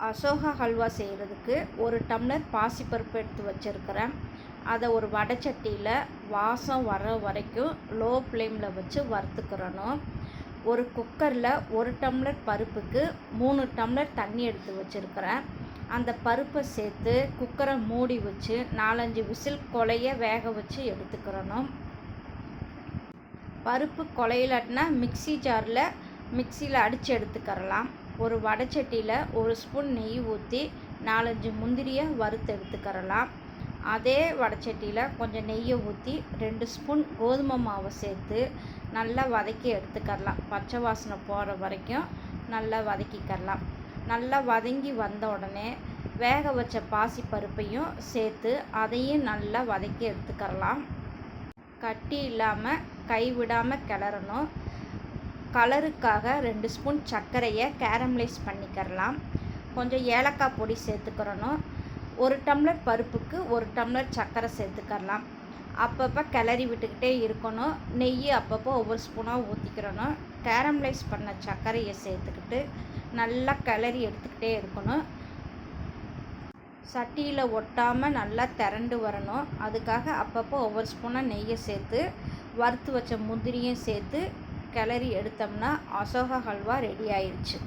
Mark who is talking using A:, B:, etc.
A: அசோகா ஹல்வா செய்கிறதுக்கு ஒரு டம்ளர் பாசிப்பருப்பு எடுத்து வச்சுருக்கிறேன். அதை ஒரு வடைச்சட்டியில் வாசம் வர வரைக்கும் லோ ஃப்ளேமில் வச்சு வறுத்துக்கிறணும். ஒரு குக்கரில் ஒரு டம்ளர் பருப்புக்கு 3 டம்ளர் தண்ணி எடுத்து வச்சுருக்கிறேன். அந்த பருப்பை சேர்த்து குக்கரை மூடி வச்சு 4-5 விசில் குழைய வேக வச்சு எடுத்துக்கிறணும். பருப்பு குழையலாட்டினா மிக்சியில் அடித்து எடுத்துக்கிறலாம். ஒரு வடைச்சட்டியில் 1 ஸ்பூன் நெய் ஊற்றி 4-5 முந்திரியை வறுத்து எடுத்துக்கிறலாம். அதே வடைச்சட்டியில் கொஞ்சம் நெய்யை ஊற்றி 2 ஸ்பூன் கோதுமை மாவை சேர்த்து நல்லா வதக்கி எடுத்துக்கிறலாம். பச்சை வாசனை போகிற வரைக்கும் நல்லா வதக்கிக்கிறலாம். நல்லா வதங்கி வந்த உடனே வேக வச்ச பாசி பருப்பையும் சேர்த்து அதையும் நல்லா வதக்கி எடுத்துக்கிறலாம். கட்டி இல்லாமல் கைவிடாமல் கிளறணும். கலருக்காக 2 ஸ்பூன் சர்க்கரையை கேரமலைஸ் பண்ணிக்கிறலாம். கொஞ்சம் ஏலக்காய் பொடி சேர்த்துக்கிறணும். 1 டம்ளர் பருப்புக்கு 1 டம்ளர் சர்க்கரை சேர்த்துக்கிறலாம். அப்பப்போ கிளறி விட்டுக்கிட்டே இருக்கணும். நெய் அப்பப்போ ஒவ்வொரு ஸ்பூனாக ஊற்றிக்கிறணும். கேரமலைஸ் பண்ண சர்க்கரையை சேர்த்துக்கிட்டு நல்லா கிளறி எடுத்துக்கிட்டே இருக்கணும். சட்டியில் ஒட்டாமல் நல்லா திரண்டு வரணும். அதுக்காக அப்பப்போ ஒவ்வொரு ஸ்பூனாக நெய்யை சேர்த்து வறுத்து வச்ச முந்திரியும் சேர்த்து கிளறி எடுத்தோம்னா அசோகா ஹல்வா ரெடி ஆயிடுச்சு.